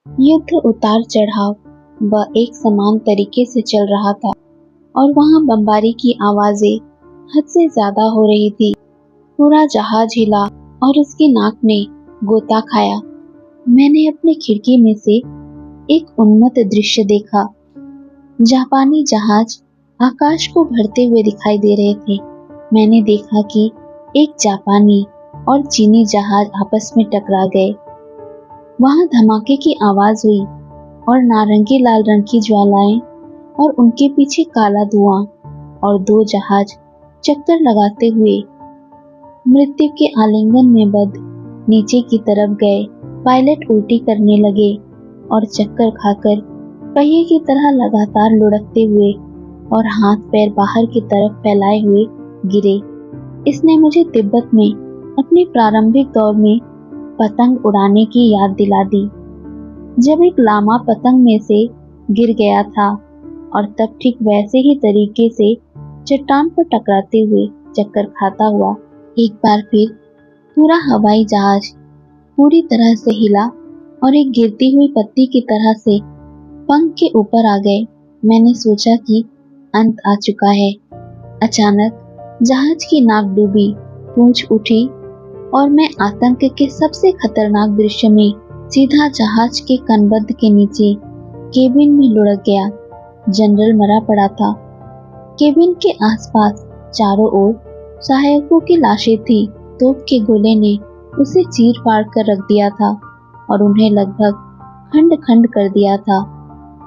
युद्ध उतार चढ़ाव व एक समान तरीके से चल रहा था और वहां बमबारी की आवाजें हद से ज्यादा हो रही थी। पूरा जहाज हिला और उसकी नाक ने गोता खाया। मैंने अपनी खिड़की में से एक उन्मत्त दृश्य देखा। जापानी जहाज आकाश को भरते हुए दिखाई दे रहे थे। मैंने देखा कि एक जापानी और चीनी जहाज आपस में टकरा गए। वहां धमाके की आवाज हुई और नारंगी लाल रंग की ज्वालाएं और उनके पीछे काला धुआं, और दो जहाज चक्कर लगाते हुए मृत्यु के आलिंगन में बंद नीचे की तरफ गए। पायलट उल्टी करने लगे और चक्कर खाकर पहिए की तरह लगातार लुढ़कते हुए और हाथ पैर बाहर की तरफ फैलाए हुए गिरे। इसने मुझे तिब्बत में अपने प्रारंभिक दौर में पतंग उड़ाने की याद दिला दी, जब एक लामा पतंग में से गिर गया था और तब ठीक वैसे ही तरीके से चट्टान पर टकराते हुए चक्कर खाता हुआ एक बार फिर पूरा हवाई जहाज पूरी तरह से हिला और एक गिरती हुई पत्ती की तरह से पंख के ऊपर आ गए। मैंने सोचा कि अंत आ चुका है। अचानक जहाज की नाक डूबी, पूंछ उठी और मैं आतंक के सबसे खतरनाक दृश्य में सीधा जहाज के कनबद्ध के नीचे केबिन में लुढ़क गया। जनरल मरा पड़ा था। केबिन के आसपास चारों ओर सहायकों की लाशें थी। तोप के गोले ने उसे चीर फाड़ कर रख दिया था और उन्हें लगभग खंड खंड कर दिया था।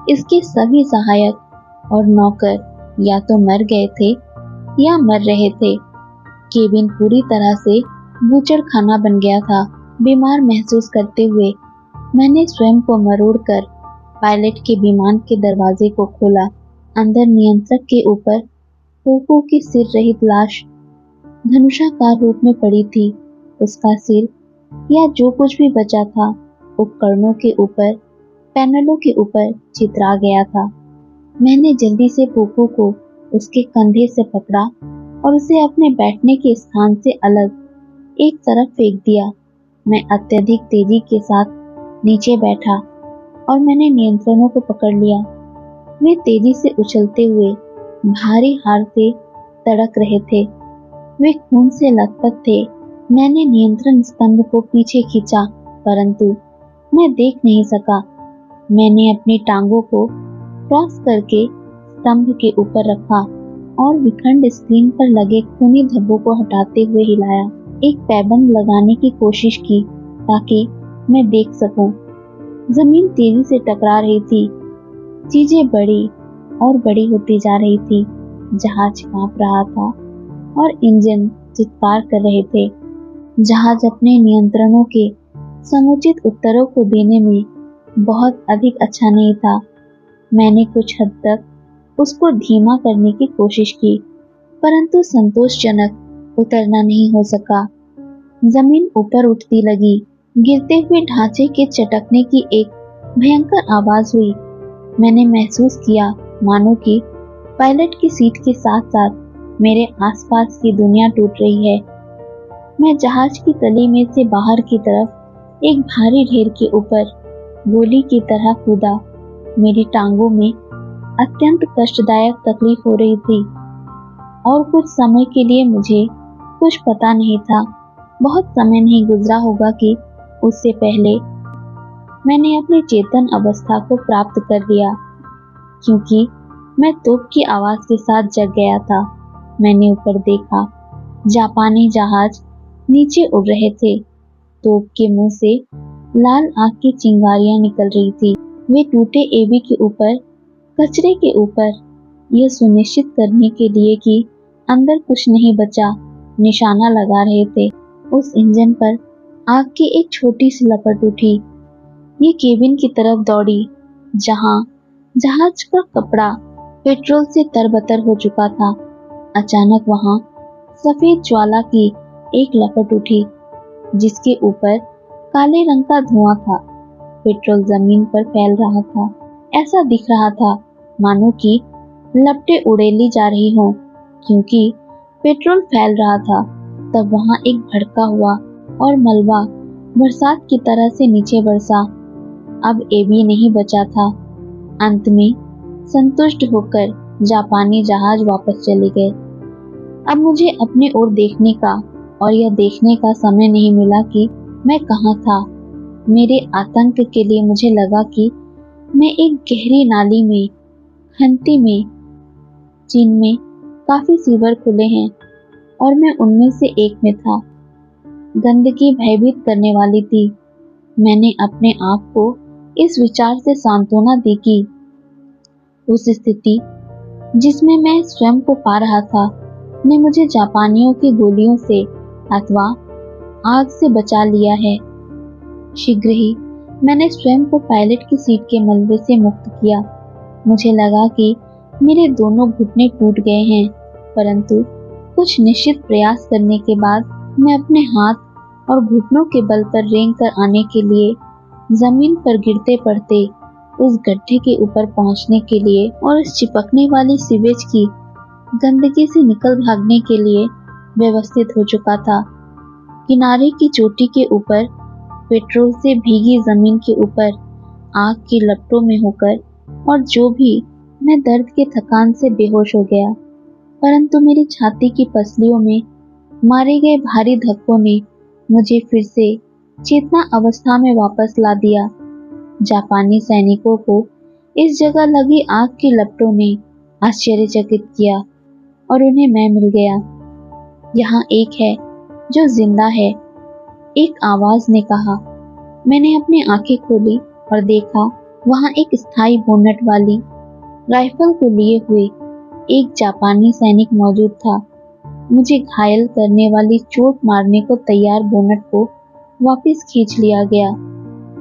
इसके सभी सहायक और नौकर या तो मर गए थे या मर रहे थे। केबिन पूरी तरह से बूचड़ खाना बन गया था। बीमार महसूस करते हुए मैंने स्वयं को मरोड़कर पायलट के विमान के दरवाजे को खोला। अंदर नियंत्रक के ऊपर पोको की सिर रहित लाश धनुषाकार रूप में पड़ी थी। उसका सिर या जो कुछ भी बचा था उपकरणों के ऊपर, पैनलों के ऊपर चितरा गया था। मैंने जल्दी से पोको को उसके कंधे से पकड़ा और उसे अपने बैठने के स्थान से अलग एक तरफ फेंक दिया। मैं अत्यधिक तेजी के साथ नीचे बैठा और मैंने नियंत्रणों को पकड़ लिया। वे तेजी से उछलते हुए भारी हार से तड़क रहे थे। वे खून से लथपथ थे। मैंने नियंत्रण स्तंभ को पीछे खींचा, परंतु मैं देख नहीं सका। मैंने अपनी टांगों को क्रॉस करके स्तंभ के ऊपर रखा और विखंड स्क्रीन पर लगे खूनी धब्बों को हटाते हुए हिलाया। एक पैबंद लगाने की कोशिश की ताकि मैं देख सकूं। जमीन तेजी से टकरा रही थी। चीजें बड़ी और बड़ी होती जा रही थी। जहाज कांप रहा था और इंजन चित्कार कर रहे थे। जहाज अपने नियंत्रणों के समुचित उत्तरों को देने में बहुत अधिक अच्छा नहीं था। मैंने कुछ हद तक उसको धीमा करने की कोशिश की, परंतु संतोषजनक उतरना नहीं हो सका। जमीन ऊपर उठती लगी। गिरते हुए ढांचे के चटकने की एक भयंकर आवाज हुई। मैंने महसूस किया मानो कि पायलट की सीट के साथ साथ मेरे आसपास की दुनिया टूट रही है। मैं जहाज की तली में से बाहर की तरफ एक भारी ढेर के ऊपर गोली की तरह कूदा। मेरी टांगों में अत्यंत कष्टदायक तकलीफ हो रही थी और कुछ समय के लिए मुझे कुछ पता नहीं था। बहुत समय नहीं गुजरा होगा कि उससे पहले मैंने अपनी चेतन अवस्था को प्राप्त कर लिया, क्योंकि मैं तोप की आवाज के साथ जग गया था। मैंने ऊपर देखा। जापानी जहाज नीचे उड़ रहे थे। तोप के मुंह से लाल आग की चिंगारियां निकल रही थी। वे टूटे एबी के ऊपर, कचरे के ऊपर, यह सुनिश्चित करने के लिए कि अंदर कुछ नहीं बचा, निशाना लगा रहे थे। उस इंजन पर आग की एक छोटी सी लपट उठी। ये केबिन की तरफ दौड़ी, जहां जहाज का कपड़ा पेट्रोल से तरबतर हो चुका था। अचानक वहां सफेद ज्वाला की एक लपट उठी, जिसके ऊपर काले रंग का धुआं था। पेट्रोल जमीन पर फैल रहा था। ऐसा दिख रहा था मानो कि लपटें उड़ेली जा रही हों, क्योंकि पेट्रोल फैल रहा था। तब वहां एक भड़का हुआ और मलबा बरसात की तरह से नीचे बरसा। अब ये भी नहीं बचा था। अंत में संतुष्ट होकर जापानी जहाज वापस चले गए। अब मुझे अपने ओर देखने का और यह देखने का समय नहीं मिला कि मैं कहाँ था। मेरे आतंक के लिए मुझे लगा कि मैं एक गहरी नाली में, खंती में, जिनमें काफी सीवर खुले हैं और मैं उनमें से एक में था। गंदगी भयभीत करने वाली थी। मैंने अपने आप को इस विचार से सांत्वना दी कि उस स्थिति जिसमें मैं स्वयं को पा रहा था ने मुझे जापानियों की गोलियों से अथवा आग से बचा लिया है। शीघ्र ही मैंने स्वयं को पायलट की सीट के मलबे से मुक्त किया। मुझे लगा कि मेरे दोनों घुटने टूट गए हैं, परंतु कुछ निश्चित प्रयास करने के बाद मैं अपने हाथ और घुटनों के बल पर रेंग कर आने के लिए जमीन पर गिरते पड़ते उस गड्ढे के ऊपर पहुंचने के लिए और उस चिपकने वाली सीवेज की गंदगी से निकल भागने के लिए व्यवस्थित हो चुका था। किनारे की चोटी के ऊपर पेट्रोल से भीगी जमीन के ऊपर आग की लपटों में होकर और जो भी मैं दर्द के थकान से बेहोश हो गया, परंतु मेरी छाती की पसलियों में मारे गए भारी धक्कों ने मुझे फिर से चेतना अवस्था में वापस ला दिया। जापानी सैनिकों को इस जगह लगी आग की लपटों ने आश्चर्यचकित किया और उन्हें मैं मिल गया। यहाँ एक है जो जिंदा है, एक आवाज ने कहा। मैंने अपनी आंखें खोली और देखा वहाँ एक स्थायी बोनट वाली राइफल को लिए हुए एक जापानी सैनिक मौजूद था। मुझे घायल करने वाली चोट मारने को तैयार बोनट को वापस खींच लिया गया।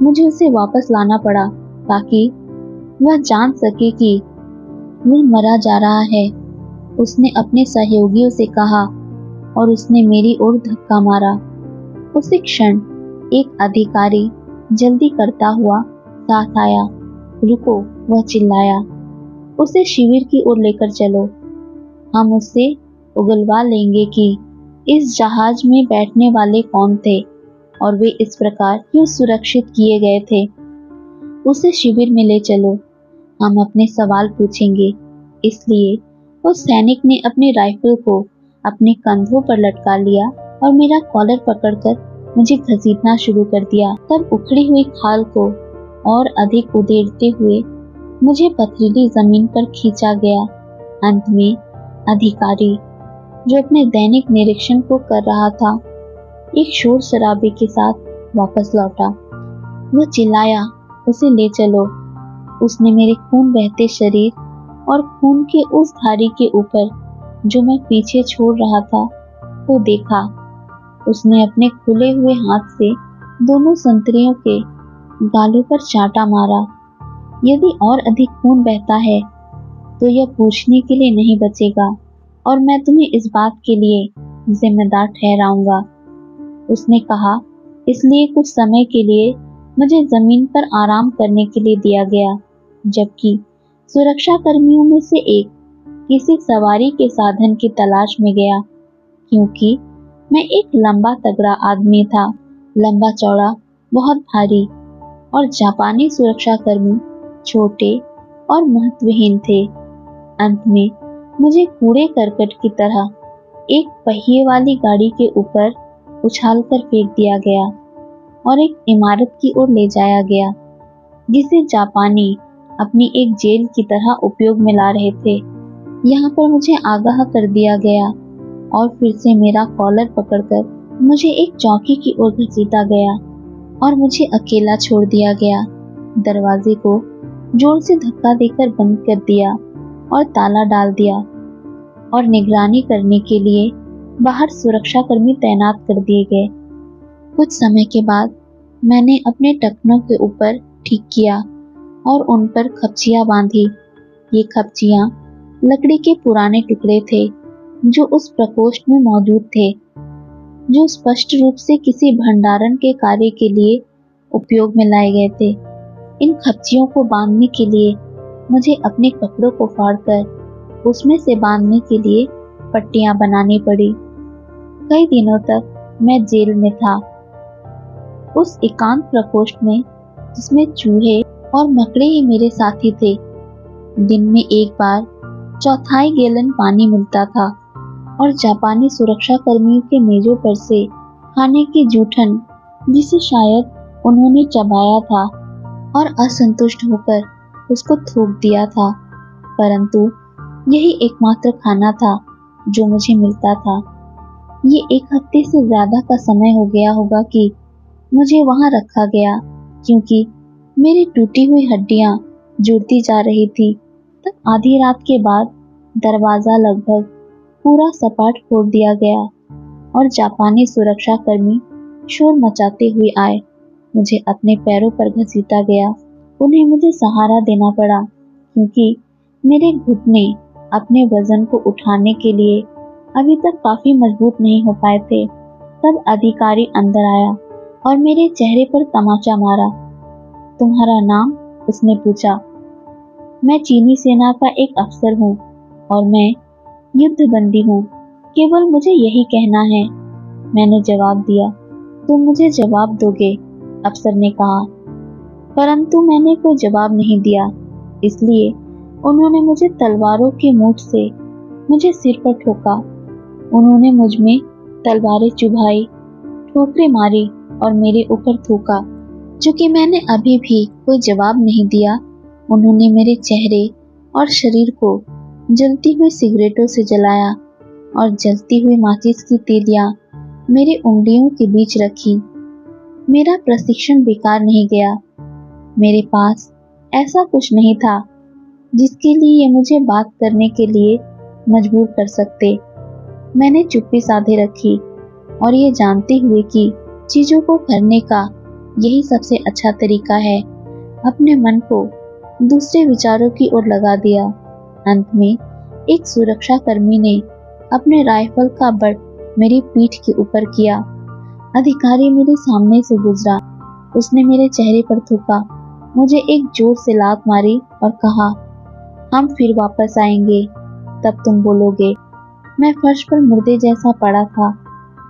मुझे उसे वापस लाना पड़ा ताकि वह जान सके कि वह मरा जा रहा है। उसने अपने सहयोगियों से कहा और उसने मेरी ओर धक्का मारा। उसी क्षण एक अधिकारी जल्दी करता हुआ साथ आया। रुको, वह चिल्लाया, उसे शिविर की ओर लेकर चलो। हम उससे उगलवा लेंगे कि इस जहाज में बैठने वाले कौन थे और वे इस प्रकार क्यों सुरक्षित किए गए थे। उसे शिविर में ले चलो, हम अपने सवाल पूछेंगे। इसलिए उस सैनिक ने अपने राइफल को अपने कंधों पर लटका लिया और मेरा कॉलर पकड़कर मुझे घसीटना शुरू कर दिया। तब उखड़ी हुई खाल को और अधिक उधेड़ते हुए मुझे पथरीली जमीन पर खींचा गया। अंत में अधिकारी, जो अपने दैनिक निरीक्षण को कर रहा था, एक शोर शराबे के साथ वापस लौटा। वह चिल्लाया, उसे ले चलो। उसने मेरे खून बहते शरीर और खून के उस धारी के ऊपर जो मैं पीछे छोड़ रहा था वो देखा। उसने अपने खुले हुए हाथ से दोनों संतरियों के गालों पर चांटा मारा। यदि और अधिक खून बहता है तो यह पूछने के लिए नहीं बचेगा और मैं तुम्हें इस बात के लिए जिम्मेदार ठहराऊंगा। उसने कहा, इसलिए कुछ समय के लिए मुझे जमीन पर आराम करने के लिए दिया गया, जबकि सुरक्षा कर्मियों में से एक किसी सवारी के साधन की तलाश में गया, क्योंकि मैं एक लंबा तगड़ा आदमी था, लंबा चौड़ा, बहुत भारी, और जापानी सुरक्षा कर्मी छोटे और महत्वहीन थे। अंत में मुझे कूड़े करकट की तरह एक पहिए वाली गाड़ी के ऊपर उछालकर फेंक दिया गया और एक इमारत की ओर ले जाया गया, जिसे जापानी अपनी एक जेल की तरह उपयोग में ला रहे थे। यहाँ पर मुझे आगाह कर दिया गया और फिर से मेरा कॉलर पकड़कर मुझे एक चौकी की ओर घसीटा गया और मुझे अकेला छोड़ दिया गया। दरवाजे को जोर से धक्का देकर बंद कर दिया और ताला डाल दिया और निगरानी करने के लिए बाहर सुरक्षा कर्मी तैनात कर दिए गए। कुछ समय के बाद मैंने अपने टखनों के ऊपर ठीक किया और उन पर खपचियां बांधी। ये खपचियां लकड़ी के पुराने टुकड़े थे जो उस प्रकोष्ठ में मौजूद थे, जो स्पष्ट रूप से किसी भंडारण के कार्य के लिए उपयोग में लाए गए थे। इन खपचियों को बांधने के लिए मुझे अपने कपड़ों को फाड़कर उसमें से बांधने के लिए पट्टियां बनानी पड़ी। कई दिनों तक मैं जेल में था। उस एकांत प्रकोष्ठ में जिसमें चूहे और मकड़े ही मेरे साथी थे। दिन में एक बार चौथाई गैलन पानी मिलता था और जापानी सुरक्षा कर्मियों के मेजों पर से खाने की जूठन, जिसे शायद उन्होंने चबाया था और असंतुष्ट होकर उसको थूक दिया था, परंतु यही एकमात्र खाना था जो मुझे मिलता था। ये 1 हफ्ते से ज्यादा का समय हो गया होगा कि मुझे वहां रखा गया, क्योंकि मेरी टूटी हुई हड्डियां जुड़ती जा रही थी। तब आधी रात के बाद दरवाजा लगभग पूरा सपाट फोड़ दिया गया और जापानी सुरक्षा कर्मी शोर मचाते हुए आए। मुझे अपने पैरों पर घसीटा गया। उन्हें मुझे सहारा देना पड़ा, क्योंकि मेरे घुटने अपने वजन को उठाने के लिए अभी तक काफी मजबूत नहीं हो पाए थे। तब अधिकारी अंदर आया और मेरे चेहरे पर तमाचा मारा। तुम्हारा नाम? उसने पूछा। मैं चीनी सेना का एक अफसर हूँ और मैं युद्धबंदी हूँ, केवल मुझे यही कहना है, मैंने जवाब दिया। तुम मुझे जवाब दोगे? अफसर ने कहा। परंतु मैंने कोई जवाब नहीं दिया। इसलिए उन्होंने मुझे तलवारों की मूठ से मुझे सिर पर ठोका। उन्होंने मुझ में तलवारें चुभाई, ठोकरें मारी और मेरे ऊपर थूका। चूंकि मैंने अभी भी कोई जवाब नहीं दिया, उन्होंने मेरे चेहरे और शरीर को जलती हुई सिगरेटों से जलाया और जलती हुई माचिस की तीलियां मेरी उंगलियों के बीच रखी। मेरा प्रशिक्षण बेकार नहीं गया। मेरे पास ऐसा कुछ नहीं था जिसके लिए ये मुझे बात करने के लिए मजबूर कर सकते। मैंने चुप्पी साधे रखी और ये जानते हुए कि चीजों को करने का यही सबसे अच्छा तरीका है, अपने मन को दूसरे विचारों की ओर लगा दिया। अंत में एक सुरक्षा कर्मी ने अपने राइफल का बट मेरी पीठ के ऊपर किया। अधिकारी मेरे सामने से गुजरा। उसने मेरे चेहरे पर थूका, मुझे एक जोर से लात मारी और कहा, हम फिर वापस आएंगे, तब तुम बोलोगे। मैं फर्श पर मुर्दे जैसा पड़ा था।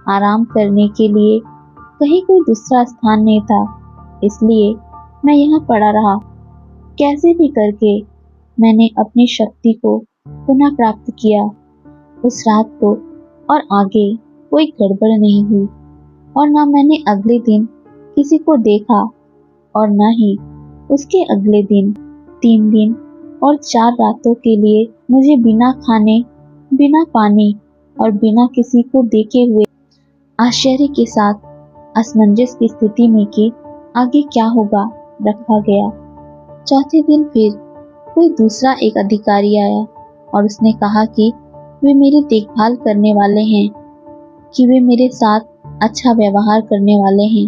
आराम करने के लिए कहीं कोई दूसरा स्थान नहीं था, इसलिए मैं यहाँ पड़ा रहा। कैसे भी करके मैंने अपनी शक्ति को पुनः प्राप्त किया। उस रात को और आगे कोई गड़बड़ नहीं हुई और न मैंने अगले दिन किसी को देखा और न ही उसके अगले दिन। 3 दिन और 4 रातों के लिए मुझे बिना खाने, बिना पानी और बिना किसी को देखे हुए आश्चर्य के साथ असमंजस की स्थिति में कि आगे क्या होगा रखा गया। चौथे दिन फिर कोई दूसरा एक अधिकारी आया और उसने कहा कि वे मेरी देखभाल करने वाले हैं, कि वे मेरे साथ अच्छा व्यवहार करने वाले हैं,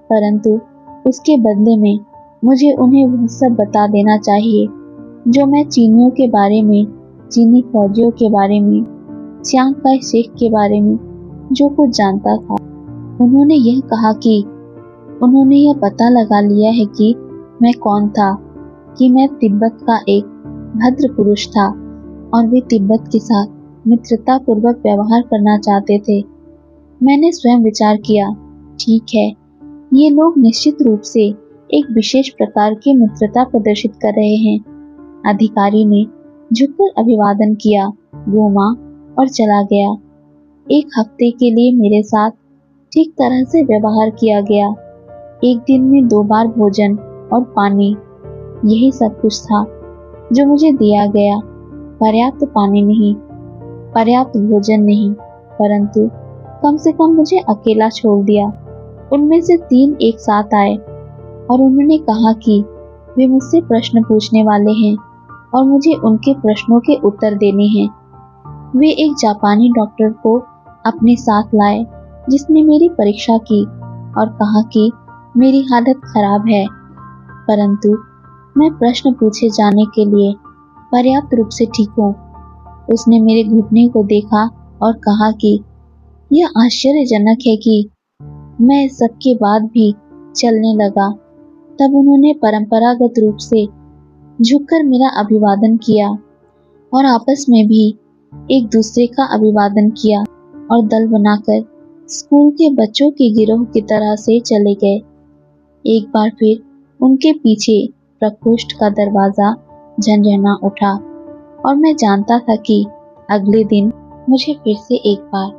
परंतु उसके बदले में मुझे उन्हें वह सब बता देना चाहिए जो मैं चीनियों के बारे में, चीनी फौजियों के बारे में, चियांग काई शेक के बारे में जो कुछ जानता था। उन्होंने यह कहा कि उन्होंने यह पता लगा लिया है कि मैं कौन था, कि मैं तिब्बत का एक भद्र पुरुष था और वे तिब्बत के साथ मित्रता पूर्वक व्यवहार करना चाहते थे। मैंने स्वयं विचार किया, ठीक है, ये लोग निश्चित रूप से एक विशेष प्रकार की मित्रता प्रदर्शित कर रहे हैं। अधिकारी ने झुककर अभिवादन किया, घूमा और चला गया। 1 हफ्ते के लिए मेरे साथ ठीक तरह से व्यवहार किया गया। एक दिन में 2 बार भोजन और पानी, यही सब कुछ था जो मुझे दिया गया। पर्याप्त पानी नहीं, पर्याप्त भोजन नहीं, परंतु कम से कम मुझे अकेला छोड़ दिया। उनमें से 3 एक साथ आए और उन्होंने कहा कि वे मुझसे प्रश्न पूछने वाले हैं और मुझे उनके प्रश्नों के उत्तर देने हैं। वे एक जापानी डॉक्टर को अपने साथ लाए जिसने मेरी परीक्षा की और कहा कि मेरी हालत खराब है, परंतु मैं प्रश्न पूछे जाने के लिए पर्याप्त रूप से ठीक हूँ। उसने मेरे घुटने को देखा और कहा कि यह आश्चर्यजनक है कि मैं इस सब के बाद भी चलने लगा। तब उन्होंने परंपरागत रूप से झुककर मेरा अभिवादन किया और आपस में भी एक दूसरे का अभिवादन किया और दल बनाकर स्कूल के बच्चों के गिरोह की तरह से चले गए। एक बार फिर उनके पीछे प्रकोष्ठ का दरवाजा झनझना उठा और मैं जानता था कि अगले दिन मुझे फिर से एक बार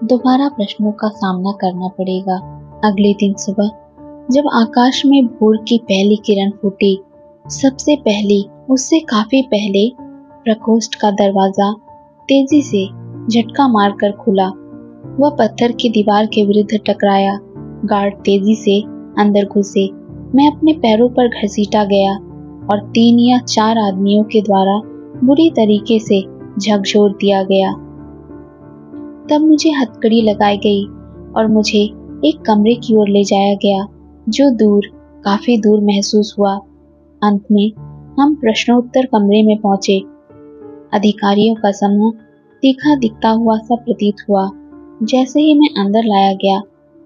दोबारा प्रश्नों का सामना करना पड़ेगा। अगले दिन सुबह जब आकाश में भोर की पहली किरण फूटी, सबसे पहली, उससे काफी पहले प्रकोष्ठ का दरवाजा तेजी से झटका मारकर खुला। वह पत्थर की दीवार के विरुद्ध टकराया। गार्ड तेजी से अंदर घुसे। मैं अपने पैरों पर घसीटा गया और 3 या 4 आदमियों के द्वारा बुरी तरीके से झकझोर दिया गया। तब मुझे हथकड़ी लगाई गई और मुझे एक कमरे की ओर ले जाया गया जो दूर, काफी दूर महसूस हुआ। अंत में हम प्रश्नोत्तर कमरे में पहुंचे। अधिकारियों का समूह तीखा दिखता हुआ सा प्रतीत हुआ। जैसे ही मैं अंदर लाया गया,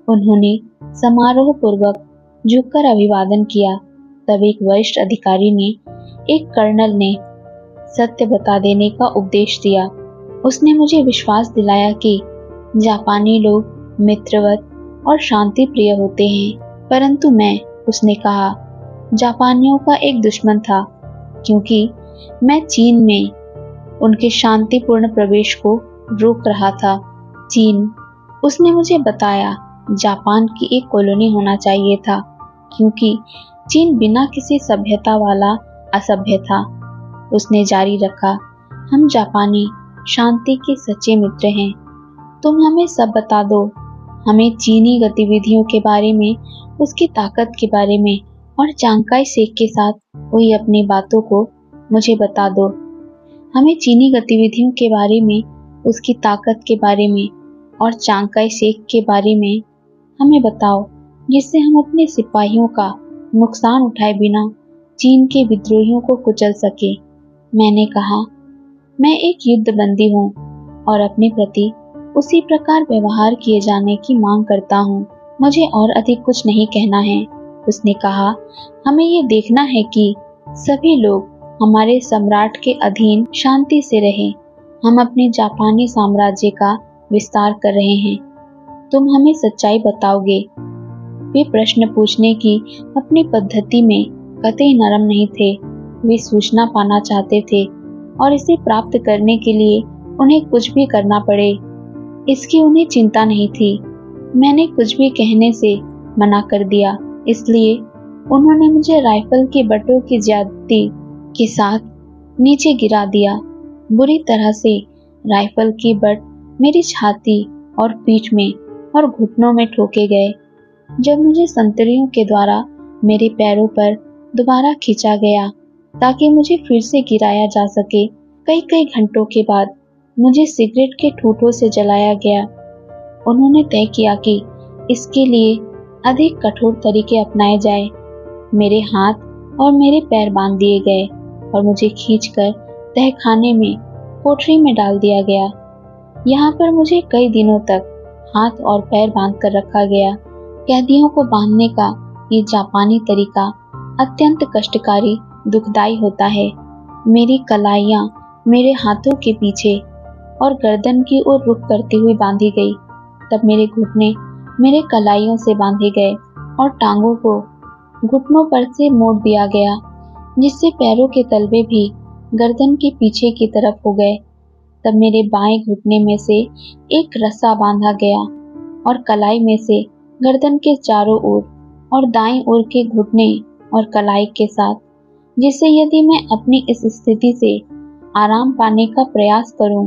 उन्होंने समारोह पूर्वक झुककर अभिवादन किया। तब एक वरिष्ठ अधिकारी ने, एक कर्नल ने सत्य बता देने का उपदेश दिया। उसने मुझे विश्वास दिलाया कि जापानी लोग मित्रवत और शांति प्रिय होते हैं, परंतु मैं, उसने कहा, जापानियों का एक दुश्मन था, क्योंकि मैं चीन में उनके शांतिपूर्ण प्रवेश को रोक रहा था। चीन, उसने मुझे बताया, जापान की एक कॉलोनी होना चाहिए था, क्योंकि चीन बिना किसी सभ्यता वाला असभ्य था। उसने जारी रखा, हम जापानी शांति के सच्चे मित्र हैं। तुम हमें सब बता दो, हमें चीनी गतिविधियों के बारे में, उसकी ताकत के बारे में और चांगकाई शेक के साथ हुई अपनी बातों को मुझे बता दो। हमें चीनी गतिविधियों के बारे में, उसकी ताकत के बारे में और चांगकाई शेक के बारे में हमें बताओ, जिससे हम अपने सिपाहियों का नुकसान उठाए बिना चीन के विद्रोहियों को कुचल सके। मैंने कहा, मैं एक युद्धबंदी हूँ और अपने प्रति उसी प्रकार व्यवहार किए जाने की मांग करता हूँ। मुझे और अधिक कुछ नहीं कहना है। उसने कहा, हमें ये देखना है कि सभी लोग हमारे सम्राट के अधीन शांति से रहें। हम अपने जापानी साम्राज्य का विस्तार कर रहे हैं। तुम हमें सच्चाई बताओगे। वे प्रश्न पूछने की अपनी पद्धति में कतई नरम नहीं थे। वे सूचना पाना चाहते थे और इसे प्राप्त करने के लिए उन्हें कुछ भी करना पड़े, इसकी उन्हें चिंता नहीं थी। मैंने कुछ भी कहने से मना कर दिया, इसलिए उन्होंने मुझे राइफल के बटों की ज्यादती के साथ नीचे गिरा दिया। बुरी तरह से राइफल के बट मेरी छाती और पीठ में और घुटनों में ठोके गए। जब मुझे संतरियों के द्वारा मेरे पैरों पर दोबारा खींचा गया ताकि मुझे फिर से गिराया जा सके, कई कई घंटों के बाद मुझे सिगरेट के ठूठों से जलाया गया। उन्होंने तय किया कि इसके लिए अधिक कठोर तरीके अपनाए जाए। मेरे हाथ और मेरे पैर बांध दिए गए और मुझे खींचकर तहखाने में, कोठरी में डाल दिया गया। यहाँ पर मुझे कई दिनों तक हाथ और पैर बांध कर रखा गया। कैदियों को बांधने का ये जापानी तरीका अत्यंत कष्टकारी, दुखदाई होता है। मेरी कलाइयाँ मेरे हाथों के पीछे और गर्दन की ओर रुख करती हुई बांधी गई। तब मेरे घुटने मेरे कलाइयों से बांधे गए और टांगों को घुटनों पर से मोड़ दिया गया, जिससे पैरों के तलवे भी गर्दन के पीछे की तरफ हो गए। तब मेरे बाएं घुटने में से एक रस्सा बांधा गया और कलाई में से गर्दन के चारों ओर और दाईं ओर के घुटने और कलाई के साथ, जिससे यदि मैं अपनी इस स्थिति से आराम पाने का प्रयास करूं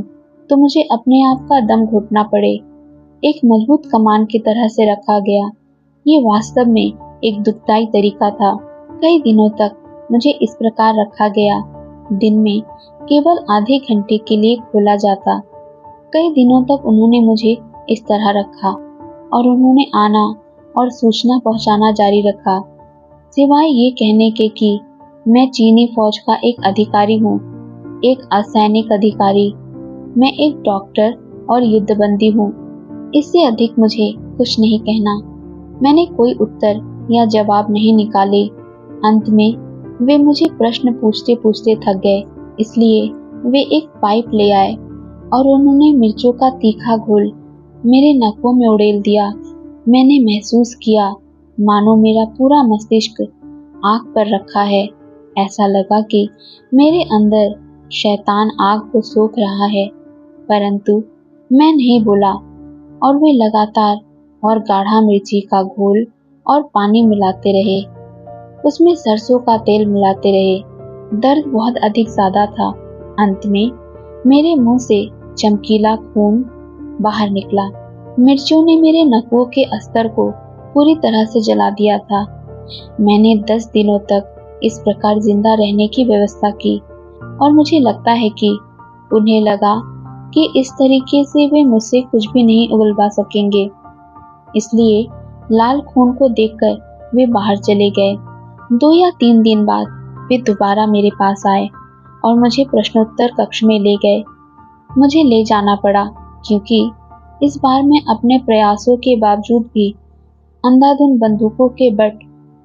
तो मुझे अपने आप का दम घुटना पड़े। एक मजबूत कमान की तरह से रखा गया। ये वास्तव में एक दुखदाई तरीका था। कई दिनों तक मुझे इस प्रकार रखा गया। दिन में केवल आधे घंटे के लिए खोला जाता। कई दिनों तक उन्होंने मुझे इस तरह रखा और उन्होंने आना और सूचना पहुंचाना जारी रखा, सिवाय ये कहने के कि मैं चीनी फौज का एक अधिकारी हूँ, एक असैनिक अधिकारी। मैं एक डॉक्टर और युद्धबंदी हूँ। इससे अधिक मुझे कुछ नहीं कहना। मैंने कोई उत्तर या जवाब नहीं निकाले। अंत में वे मुझे प्रश्न पूछते पूछते थक गए, इसलिए वे एक पाइप ले आए और उन्होंने मिर्चों का तीखा घोल मेरे नखों में उड़ेल दिया। मैंने महसूस किया मानो मेरा पूरा मस्तिष्क आग पर रखा है। ऐसा लगा कि मेरे अंदर शैतान आग को सोख रहा है, परंतु मैं नहीं बोला और वे लगातार और गाढ़ा मिर्ची का घोल और पानी मिलाते रहे। उसमें सरसों का तेल मिलाते रहे। दर्द बहुत अधिक ज्यादा था। अंत में मेरे मुंह से चमकीला खून बाहर निकला। मिर्चों ने मेरे नखों के अस्तर को पूरी तरह से जला दिया था। मैंने 10 दिनों तक इस प्रकार जिंदा रहने की व्यवस्था की और मुझे लगता है कि उन्हें लगा कि इस तरीके से वे मुझसे कुछ भी नहीं उगलवा सकेंगे। इसलिए लाल खून को देखकर वे बाहर चले गए। 2 या 3 दिन बाद वे दोबारा मेरे पास आए और मुझे प्रश्नोत्तर कक्ष में ले गए। मुझे ले जाना पड़ा क्योंकि इस बार मैं अपने प्रयासों के बावजूद भी, अंधाधुंध बंदूकों के बट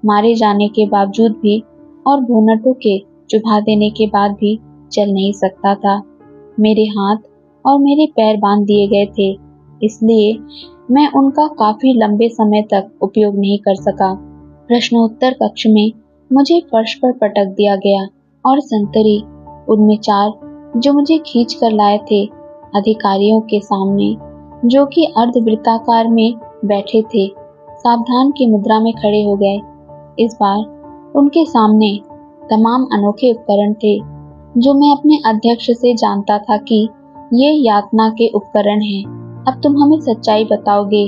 मारे जाने के बावजूद भी और भूनटों के चुभा देने के बाद भी चल नहीं सकता था। मेरे हाथ और मेरे पैर बांध दिए गए थे, इसलिए मैं उनका काफी लंबे समय तक उपयोग नहीं कर सका। प्रश्नोत्तर कक्ष में मुझे फर्श पर पटक दिया गया और संतरी उनमें 4 जो मुझे खींच कर लाए थे अधिकारियों के सामने, जो कि अर्धवृत्ताकार में बैठे थे, सावधान की मुद्रा में खड़े हो गए। इस बार उनके सामने तमाम अनोखे उपकरण थे जो मैं अपने अध्यक्ष से जानता था कि ये यातना के उपकरण हैं। अब तुम हमें सच्चाई बताओगे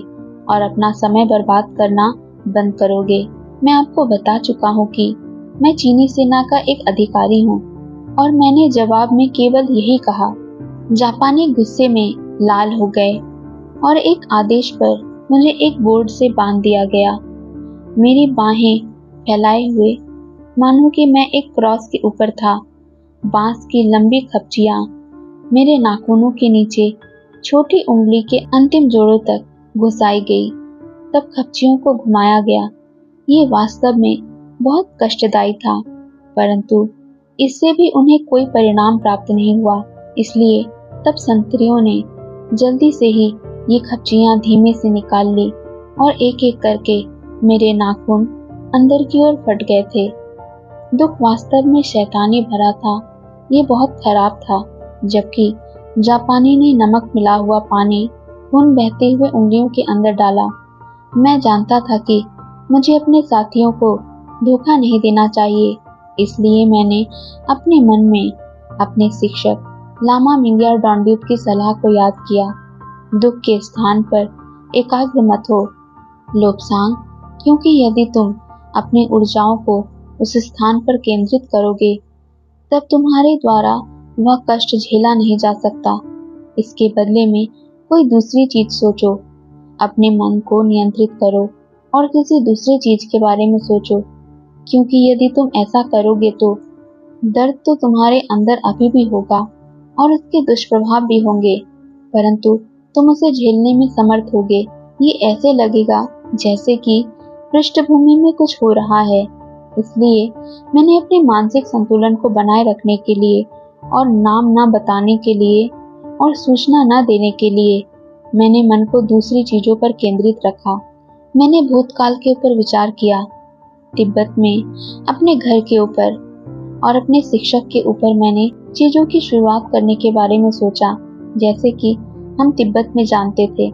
और अपना समय बर्बाद करना बंद करोगे। मैं आपको बता चुका हूँ कि मैं चीनी सेना का एक अधिकारी हूँ और मैंने जवाब में केवल यही कहा। जापानी गुस्से में लाल हो गए और एक आदेश पर मुझे एक बोर्ड से बांध दिया गया। मेरी बाहें फैलाए हुए मानो कि मैं एक क्रॉस के ऊपर था। बांस की लंबी खपचियां मेरे नाखूनों के नीचे छोटी उंगली के अंतिम जोड़ों तक घुसाई गई। तब खपचियों को घुमाया गया। ये वास्तव में बहुत कष्टदायी था, परंतु इससे भी उन्हें कोई परिणाम प्राप्त नहीं हुआ। इसलिए तब संतरियों ने जल्दी से ही ये खपचियां धीमे से निकाल ली और एक एक करके मेरे नाखून अंदर की ओर फट गए थे। दुख वास्तव में शैतानी भरा था। ये बहुत खराब था। जबकि जापानी ने नमक मिला हुआ पानी खून बहते हुए उंगलियों के अंदर डाला। मैं जानता था कि मुझे अपने साथियों को धोखा नहीं देना चाहिए, इसलिए मैंने अपने मन में अपने शिक्षक लामा मिंगियार डोंडुप की सलाह को याद किया। दुख के स्थान पर एकाग्र मत हो लोब्सांग, क्योंकि यदि तुम अपनी ऊर्जाओं को उस स्थान पर केंद्रित करोगे तब तुम्हारे द्वारा वह कष्ट झेला नहीं जा सकता। इसके बदले में कोई दूसरी चीज सोचो। अपने मन को नियंत्रित करो और किसी दूसरी चीज के बारे में सोचो, क्योंकि यदि तुम ऐसा करोगे तो दर्द तो तुम्हारे अंदर अभी भी होगा और उसके दुष्प्रभाव भी होंगे, परंतु तुम उसे झेलने में समर्थ होगे। ये ऐसे लगेगा जैसे कि पृष्ठभूमि में कुछ हो रहा है। इसलिए मैंने अपने मानसिक संतुलन को बनाए रखने के लिए और नाम न बताने के लिए और सूचना न देने के लिए मैंने मन को दूसरी चीजों पर केंद्रित रखा। मैंने भूतकाल के ऊपर विचार किया, तिब्बत में अपने घर के ऊपर और अपने शिक्षक के ऊपर मैंने चीजों की शुरुआत करने के बारे में सोचा, जैसे कि हम तिब्बत में जानते थे